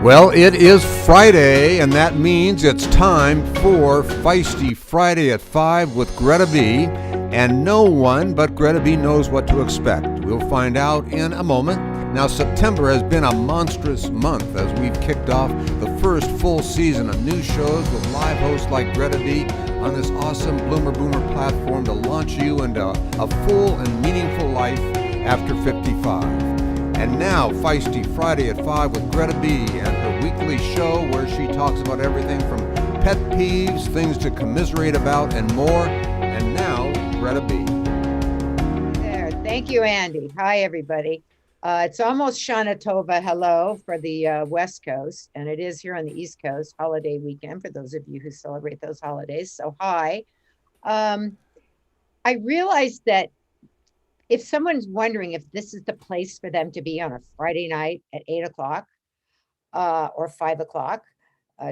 Well, it is Friday, and that means it's time for Feisty Friday at 5 with Greta B. And no one but Greta B knows what to expect. We'll find out in a moment. Now, September has been a monstrous month as we've kicked off the first full season of new shows with live hosts like Greta B on this awesome Bloomer Boomer platform to launch you into a full and meaningful life after 55. And now, Feisty Friday at 5 with Greta B and her weekly show where she talks about everything from pet peeves, things to commiserate about, and more. And now, Greta B. There. Thank you, Andy. Hi, everybody. It's almost Shana Tova hello for the West Coast, and it is here on the East Coast, holiday weekend for those of you who celebrate those holidays. So hi. I realized that if someone's wondering if this is the place for them to be on a Friday night at 8 o'clock or 5 o'clock,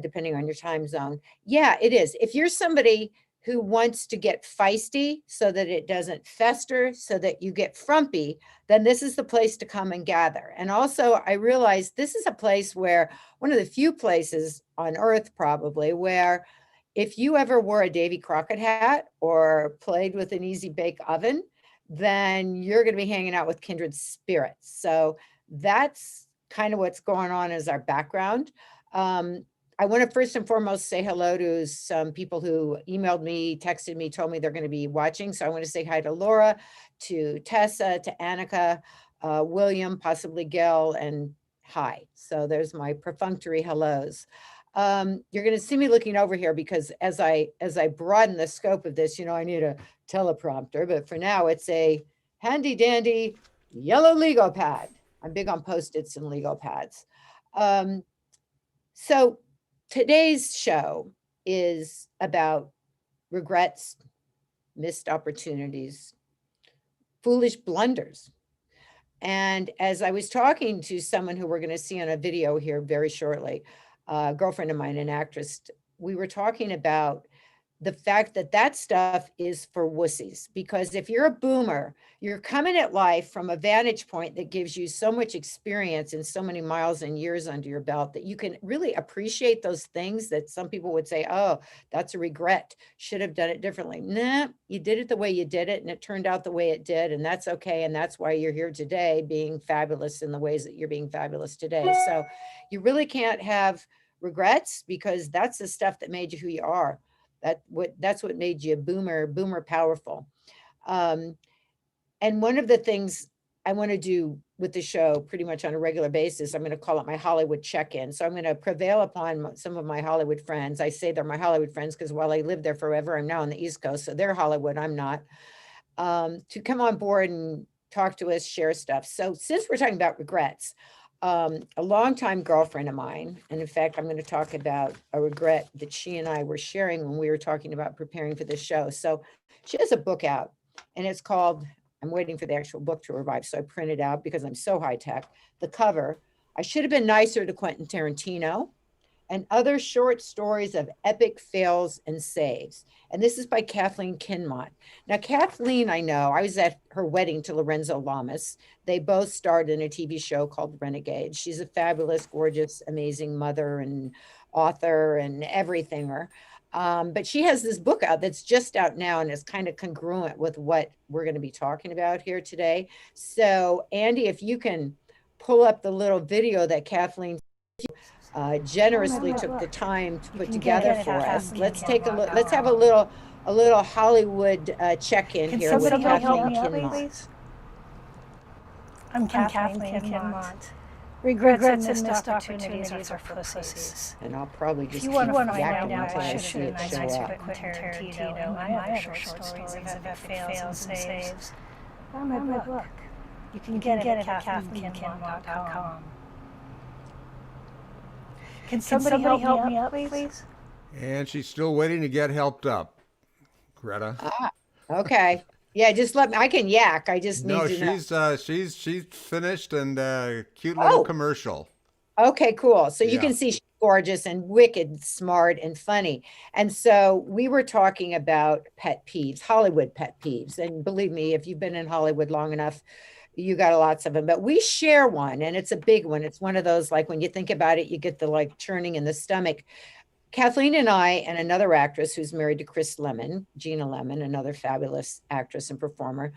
depending on your time zone. Yeah, it is. If you're somebody who wants to get feisty so that it doesn't fester, so that you get frumpy, then this is the place to come and gather. And also, I realized this is a place where, one of the few places on earth probably, where if you ever wore a Davy Crockett hat or played with an easy bake oven, then you're going to be hanging out with kindred spirits. So that's kind of what's going on as our background. I want to first and foremost say hello to some people who emailed me, texted me, told me they're going to be watching. So I want to say hi to Laura, to Tessa, to Annika, William, possibly Gil, and hi. So there's my perfunctory hellos. You're going to see me looking over here because as I broaden the scope of this, I need a teleprompter, but for now it's a handy dandy yellow Lego pad. I'm big on Post-its and Lego pads. So today's show is about regrets, missed opportunities, foolish blunders. And as I was talking to someone who we're going to see on a video here very shortly, a girlfriend of mine, an actress, we were talking about the fact that that stuff is for wussies, because if you're a boomer, you're coming at life from a vantage point that gives you so much experience and so many miles and years under your belt that you can really appreciate those things that some people would say, oh, that's a regret, should have done it differently. Nah, you did it the way you did it and it turned out the way it did, and that's okay. And that's why you're here today being fabulous in the ways that you're being fabulous today. So you really can't have regrets because that's the stuff that made you who you are. That's what made you a boomer powerful. And one of the things I want to do with the show pretty much on a regular basis, I'm going to call it my Hollywood check-in. So I'm going to prevail upon some of my Hollywood friends. I say they're my Hollywood friends because while I lived there forever, I'm now on the East Coast. So they're Hollywood, I'm not, to come on board and talk to us, share stuff. So since we're talking about regrets, a longtime girlfriend of mine, and in fact, I'm going to talk about a regret that she and I were sharing when we were talking about preparing for this show. So she has a book out, and it's called, I'm waiting for the actual book to arrive, so I printed out because I'm so high tech. The cover, I should have been nicer to Quentin Tarantino, and other short stories of epic fails and saves. And this is by Kathleen Kinmont. Now, Kathleen, I know, I was at her wedding to Lorenzo Lamas. They both starred in a TV show called Renegade. She's a fabulous, gorgeous, amazing mother and author and everythinger. But she has this book out that's just out now and is kind of congruent with what we're going to be talking about here today. So, Andy, if you can pull up the little video that Kathleen generously took the time to put together for us. Let's take a look. Let's have a little Hollywood check-in here with Kathleen Kinmont. I'm Kathleen Kinmont. Regrets and missed opportunities are for pussies. And I'll probably just keep yakking until I see it show up. Tarantino and my other short stories of epic fails and saves. On my book. You can get it at KathleenKinmont.com. Can somebody help me up, please? And she's still waiting to get helped up. Greta. Okay. Yeah, just let me. I can yak. I just need to know. She's finished and cute little commercial. Okay, cool. So you can see she's gorgeous and wicked smart and funny. And so we were talking about pet peeves, Hollywood pet peeves. And believe me, if you've been in Hollywood long enough, you got lots of them, but we share one, and it's a big one. It's one of those, like, when you think about it, you get the like churning in the stomach. Kathleen and I and another actress who's married to Chris Lemon, Gina Lemon, another fabulous actress and performer,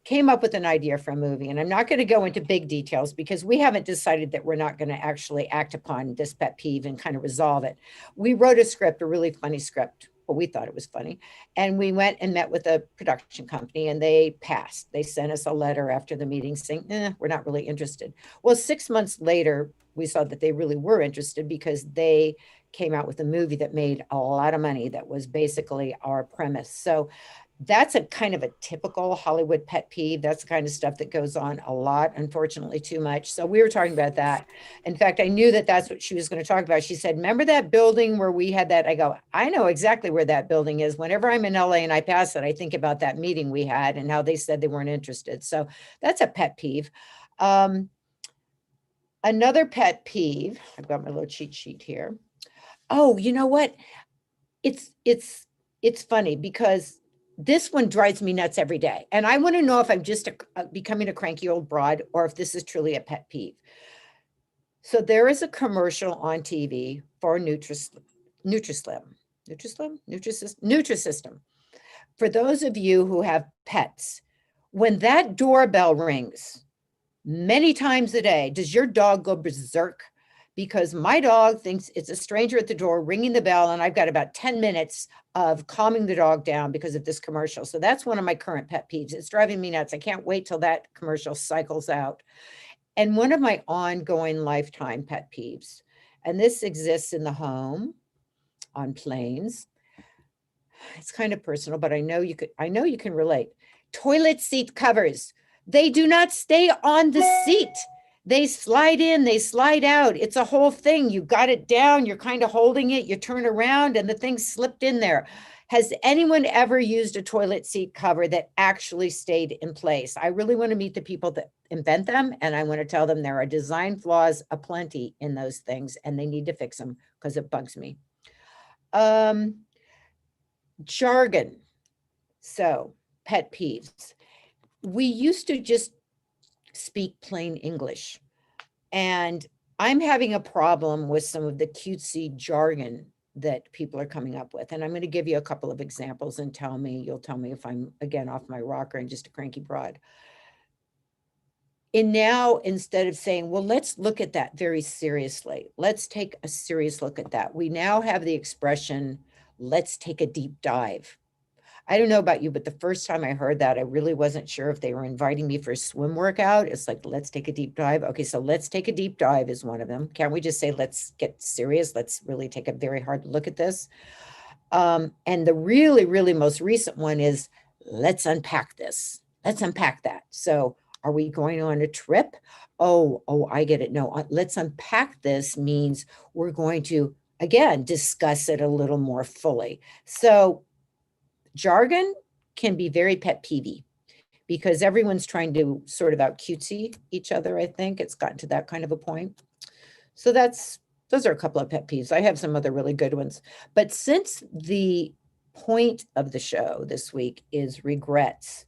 came up with an idea for a movie. And I'm not going to go into big details because we haven't decided that we're not going to actually act upon this pet peeve and kind of resolve it. We wrote a script, a really funny script. Well, we thought it was funny. And we went and met with a production company, and they passed. They sent us a letter after the meeting saying, we're not really interested. Well, 6 months later, we saw that they really were interested because they came out with a movie that made a lot of money. That was basically our premise. So that's a kind of a typical Hollywood pet peeve. That's the kind of stuff that goes on a lot, unfortunately, too much. So we were talking about that. In fact, I knew that that's what she was going to talk about. She said, remember that building where we had that? I go, I know exactly where that building is. Whenever I'm in LA and I pass it, I think about that meeting we had and how they said they weren't interested. So that's a pet peeve. Another pet peeve, I've got my little cheat sheet here. Oh, you know what? It's funny because this one drives me nuts every day. And I want to know if I'm just becoming a cranky old broad or if this is truly a pet peeve. So there is a commercial on TV for Nutrisystem. For those of you who have pets, when that doorbell rings many times a day, does your dog go berserk? Because my dog thinks it's a stranger at the door ringing the bell, and I've got about 10 minutes of calming the dog down because of this commercial. So that's one of my current pet peeves. It's driving me nuts. I can't wait till that commercial cycles out. And one of my ongoing lifetime pet peeves, and this exists in the home, on planes. It's kind of personal, but I know you can relate. Toilet seat covers. They do not stay on the seat. They slide in, they slide out. It's a whole thing. You got it down, you're kind of holding it, you turn around and the thing slipped in there. Has anyone ever used a toilet seat cover that actually stayed in place? I really want to meet the people that invent them, and I want to tell them there are design flaws aplenty in those things, and they need to fix them because it bugs me. Jargon. So, pet peeves. We used to just speak plain English. And I'm having a problem with some of the cutesy jargon that people are coming up with. And I'm going to give you a couple of examples and you'll tell me if I'm again off my rocker and just a cranky broad. And now, instead of saying, well, let's look at that very seriously, let's take a serious look at that, we now have the expression, let's take a deep dive. I don't know about you, but the first time I heard that, I really wasn't sure if they were inviting me for a swim workout. It's like, let's take a deep dive. Okay, so let's take a deep dive is one of them. Can't we just say, let's get serious? Let's really take a very hard look at this. And the really, really most recent one is, let's unpack this. Let's unpack that. So are we going on a trip? Oh, I get it. No, let's unpack this means we're going to, again, discuss it a little more fully. So jargon can be very pet peevey because everyone's trying to sort of out cutesy each other. I think it's gotten to that kind of a point. So those are a couple of pet peeves. I have some other really good ones. But since the point of the show this week is regrets,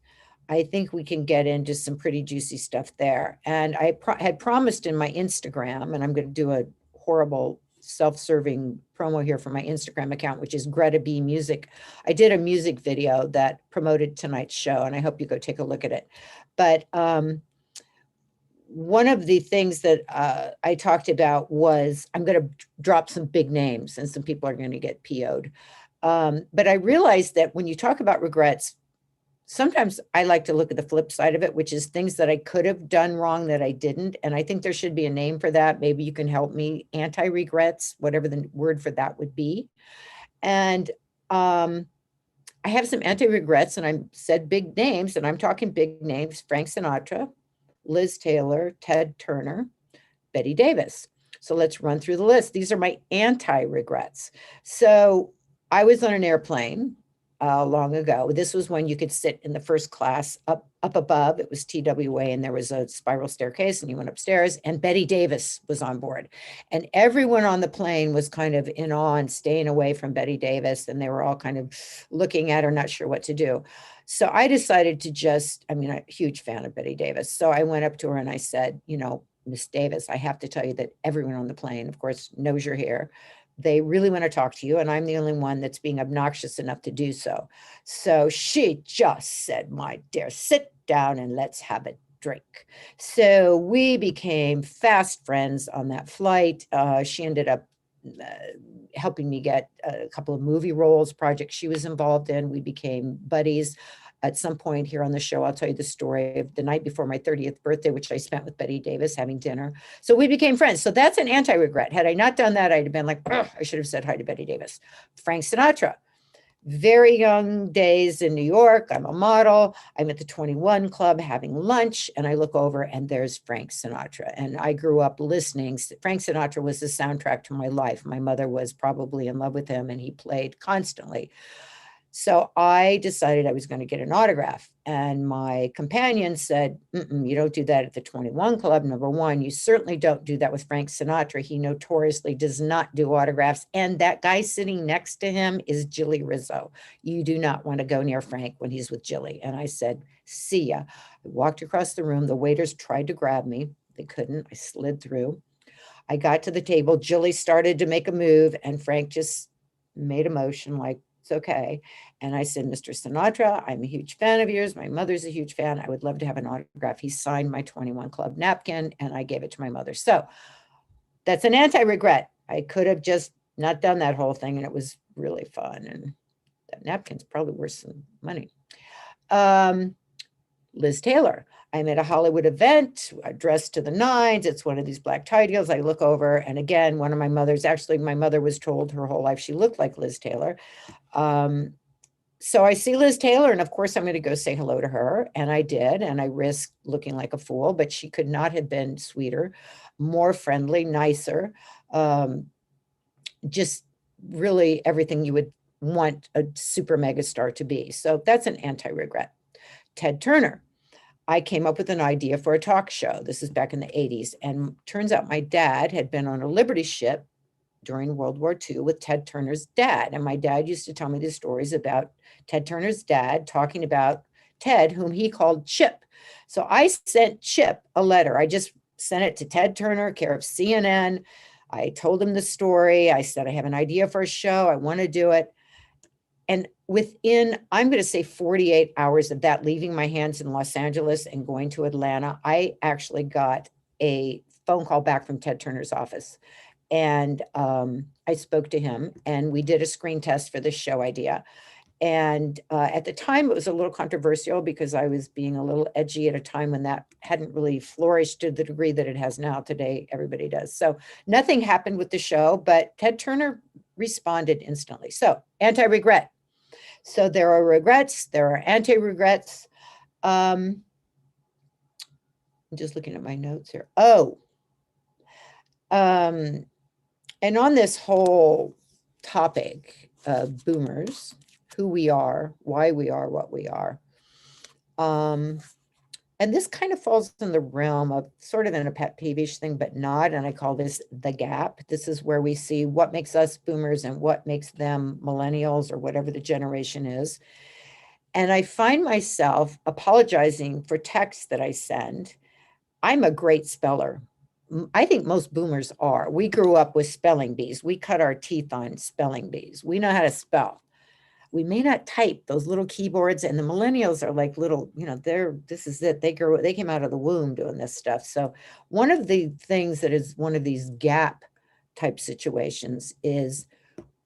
I think we can get into some pretty juicy stuff there. And I had promised in my Instagram, and I'm going to do a horrible self-serving promo here for my Instagram account, which is Greta B Music. I did a music video that promoted tonight's show, and I hope you go take a look at it. But one of the things that I talked about was, I'm going to drop some big names and some people are going to get PO'd. But I realized that when you talk about regrets, sometimes I like to look at the flip side of it, which is things that I could have done wrong that I didn't. And I think there should be a name for that. Maybe you can help me. AntiRegrets, whatever the word for that would be. And I have some anti-regrets, and I said big names, and I'm talking big names: Frank Sinatra, Liz Taylor, Ted Turner, Betty Davis. So let's run through the list. These are my anti-regrets. So I was on an airplane long ago. This was when you could sit in the first class up above. It was TWA, and there was a spiral staircase, and you went upstairs, and Betty Davis was on board. And everyone on the plane was kind of in awe and staying away from Betty Davis, and they were all kind of looking at her, not sure what to do. So I decided to just, I'm a huge fan of Betty Davis. So I went up to her and I said, Miss Davis, I have to tell you that everyone on the plane, of course, knows you're here. They really want to talk to you, and I'm the only one that's being obnoxious enough to do so. So she just said, my dear, sit down and let's have a drink. So we became fast friends on that flight. She ended up helping me get a couple of movie roles, projects she was involved in. We became buddies. At some point here on the show, I'll tell you the story of the night before my 30th birthday, which I spent with Betty Davis having dinner. So we became friends. So that's an anti-regret. Had I not done that, I'd have been like, I should have said hi to Betty Davis. Frank Sinatra. Very young days in New York. I'm a model. I'm at the 21 Club having lunch, and I look over and there's Frank Sinatra. And I grew up listening. Frank Sinatra was the soundtrack to my life. My mother was probably in love with him, and he played constantly. So I decided I was going to get an autograph. And my companion said, you don't do that at the 21 Club. Number one, you certainly don't do that with Frank Sinatra. He notoriously does not do autographs. And that guy sitting next to him is Jilly Rizzo. You do not want to go near Frank when he's with Jilly. And I said, see ya. I walked across the room. The waiters tried to grab me. They couldn't. I slid through. I got to the table. Jilly started to make a move, and Frank just made a motion like, it's okay. And I said, Mr. Sinatra, I'm a huge fan of yours. My mother's a huge fan. I would love to have an autograph. He signed my 21 Club napkin, and I gave it to my mother. So that's an anti-regret. I could have just not done that whole thing, and it was really fun. And that napkin's probably worth some money. Liz Taylor. I'm at a Hollywood event, dressed to the nines. It's one of these black tie deals. I look over, and again, one of my mothers, actually, my mother was told her whole life she looked like Liz Taylor. So I see Liz Taylor, and of course I'm going to go say hello to her. And I did, and I risked looking like a fool, but she could not have been sweeter, more friendly, nicer. Just really everything you would want a super mega star to be. So that's an anti-regret. Ted Turner. I came up with an idea for a talk show. This is back in the 80s. And turns out my dad had been on a Liberty ship during World War II with Ted Turner's dad. And my dad used to tell me these stories about Ted Turner's dad talking about Ted, whom he called Chip. So I sent Chip a letter. I just sent it to Ted Turner, care of CNN. I told him the story. I said, I have an idea for a show. I want to do it. And within, I'm going to say 48 hours of that leaving my hands in Los Angeles and going to Atlanta, I actually got a phone call back from Ted Turner's office. And I spoke to him, and we did a screen test for this show idea. And at the time, it was a little controversial because I was being a little edgy at a time when that hadn't really flourished to the degree that it has now. Today, everybody does. So nothing happened with the show, but Ted Turner responded instantly. So anti-regret. So there are regrets, there are anti-regrets. I'm just looking at my notes here. And on this whole topic of boomers, who we are, why we are what we are. And this kind of falls in the realm of sort of in a pet peevish thing, but not. And I call this the gap. This is where we see what makes us boomers and what makes them millennials or whatever the generation is. And I find myself apologizing for texts that I send. I'm a great speller. I think most boomers are. We grew up with spelling bees. We cut our teeth on spelling bees. We know how to spell. We may not type those little keyboards, and the millennials are like little, this is it. They came out of the womb doing this stuff. So one of the things that is one of these gap type situations is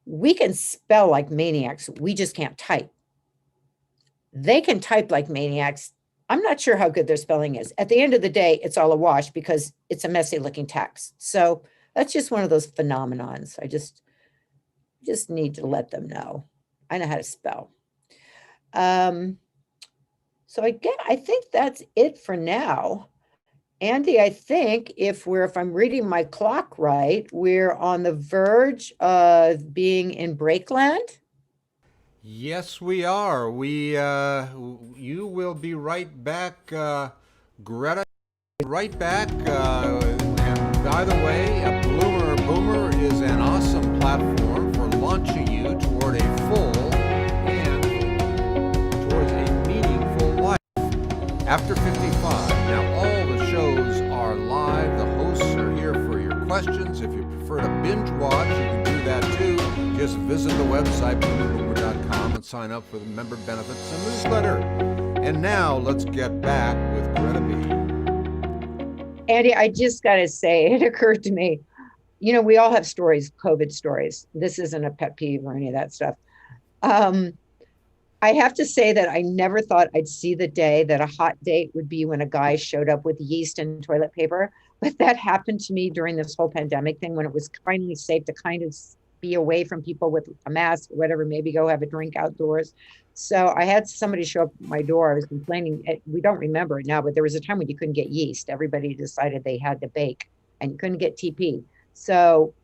we can spell like maniacs. We just can't type. They can type like maniacs. I'm not sure how good their spelling is. At the end of the day, it's all a wash because it's a messy looking text. So that's just one of those phenomenons. I just need to let them know. I know how to spell. So again, I think that's it for now. Andy, I think if I'm reading my clock right, we're on the verge of being in Breakland. Yes, we are. You will be right back, Greta. Right back. And by the way, a Bloomer Boomer is an awesome platform for launching you toward a full and towards a meaningful life after 55. Now, all the shows are live. The hosts are here for your questions. If you prefer to binge watch, you can do that too. Just visit the website, bloomerboomer.com, and sign up for the member benefits and newsletter. And now, let's get back with Greta B. Andy, I just got to say, it occurred to me, we all have stories, COVID stories. This isn't a pet peeve or any of that stuff. I have to say that I never thought I'd see the day that a hot date would be when a guy showed up with yeast and toilet paper. But that happened to me during this whole pandemic thing when it was finally safe to kind of be away from people with a mask or whatever, maybe go have a drink outdoors. So I had somebody show up at my door. I was complaining. We don't remember it now, but there was a time when you couldn't get yeast. Everybody decided they had to bake and you couldn't get TP. So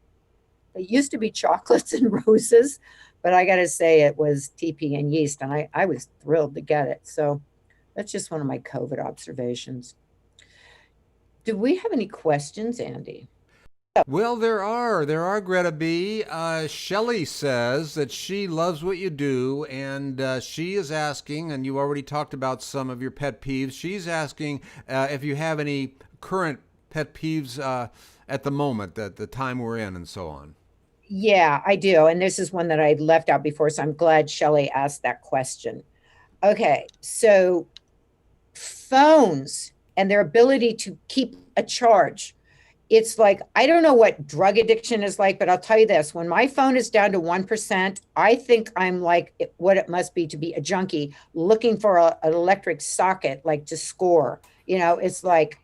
it used to be chocolates and roses, but I got to say it was TP and yeast, and I was thrilled to get it. So that's just one of my COVID observations. Do we have any questions, Andy? Well, there are, Greta B. Shelley says that she loves what you do, and she is asking, and you already talked about some of your pet peeves. She's asking if you have any current pet peeves at the moment, at the time we're in, and so on. Yeah, I do. And this is one that I left out before, so I'm glad Shelley asked that question. Okay, so phones and their ability to keep a charge. It's like, I don't know what drug addiction is like, but I'll tell you this, when my phone is down to 1%, I think I'm like what it must be to be a junkie looking for an electric socket, like to score. It's like,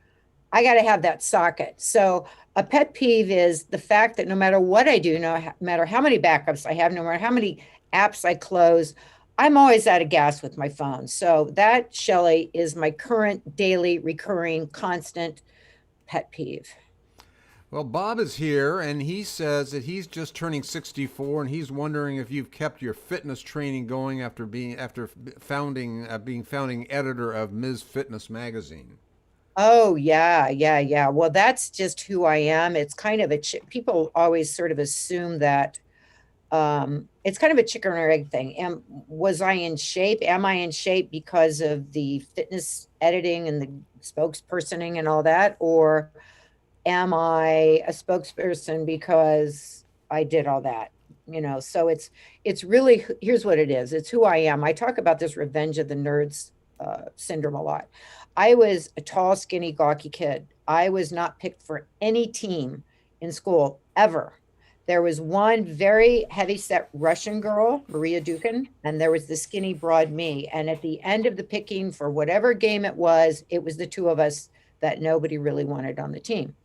I got to have that socket. So a pet peeve is the fact that no matter what I do, no matter how many backups I have, no matter how many apps I close, I'm always out of gas with my phone. So that, Shelley, is my current daily recurring constant pet peeve. Well, Bob is here, and he says that he's just turning 64, and he's wondering if you've kept your fitness training going after being founding editor of Ms. Fitness magazine. Oh, yeah. Well, that's just who I am. It's kind of people always sort of assume that it's kind of a chicken or egg thing. Was I in shape? Am I in shape because of the fitness editing and the spokespersoning and all that? Or am I a spokesperson because I did all that? So it's really, here's what it is. It's who I am. I talk about this revenge of the nerds syndrome a lot. I was a tall, skinny, gawky kid. I was not picked for any team in school ever. There was one very heavy-set Russian girl, Maria Dukin, and there was the skinny, broad me. And at the end of the picking for whatever game it was the two of us that nobody really wanted on the team.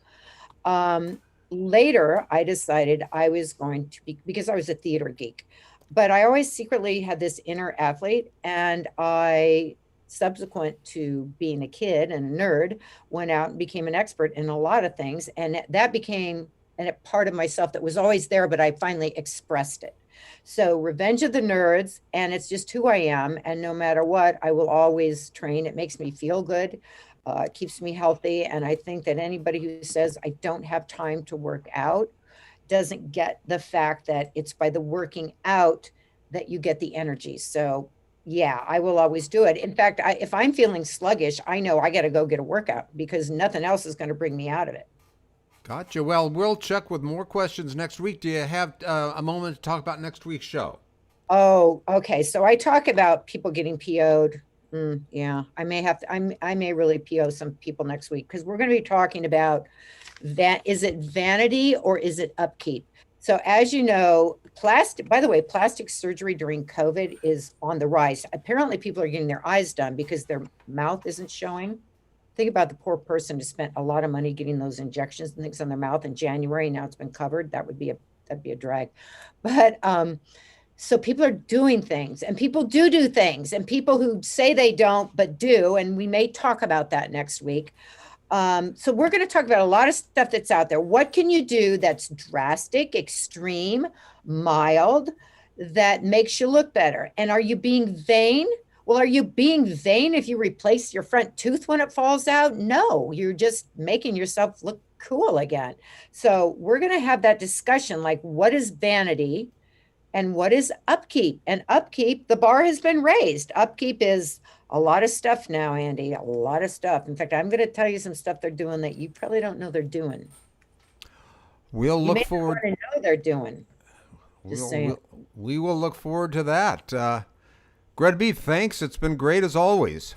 Later, I decided I was going to be, because I was a theater geek, but I always secretly had this inner athlete, and I, subsequent to being a kid and a nerd, went out and became an expert in a lot of things. And that became a part of myself that was always there, but I finally expressed it. So revenge of the nerds, and it's just who I am. And no matter what, I will always train. It makes me feel good. It keeps me healthy. And I think that anybody who says I don't have time to work out doesn't get the fact that it's by the working out that you get the energy. So yeah, I will always do it. In fact, if I'm feeling sluggish, I know I got to go get a workout because nothing else is going to bring me out of it. Gotcha. Well, we'll check with more questions next week. Do you have a moment to talk about next week's show? Oh, okay. So I talk about people getting PO'd. Yeah, I may really PO some people next week because we're going to be talking about that. Is it vanity or is it upkeep? So as you know, by the way, plastic surgery during COVID is on the rise. Apparently people are getting their eyes done because their mouth isn't showing. Think about the poor person who spent a lot of money getting those injections and things on their mouth in January. Now it's been covered. That'd be a drag. But so people are doing things, and people do things, and people who say they don't but do, and we may talk about that next week. So we're going to talk about a lot of stuff that's out there. What can you do that's drastic, extreme, mild, that makes you look better. And are you being vain? Well, are you being vain if you replace your front tooth when it falls out? No, you're just making yourself look cool again. So we're going to have that discussion, like what is vanity and what is upkeep? And upkeep, the bar has been raised. Upkeep is a lot of stuff now, Andy, a lot of stuff. In fact, I'm going to tell you some stuff they're doing that you probably don't know they're doing. We'll You look may not forward. want to know they're doing. Just saying. We will look forward to that. Greta B, thanks. It's been great as always.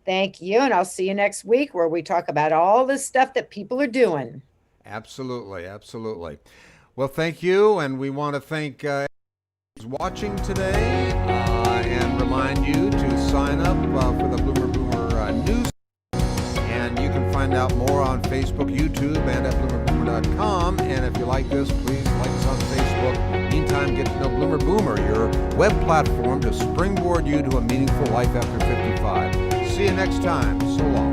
Thank you. And I'll see you next week where we talk about all the stuff that people are doing. Absolutely, absolutely. Well, thank you, and we want to thank who's watching today, and remind you to sign up for the Bloomer Boomer news. And you can find out more on Facebook, YouTube, and at bloomerboomer.com. And if you like this, please like us on Facebook. Meantime, get to know Bloomer Boomer, your web platform to springboard you to a meaningful life after 55. See you next time. So long.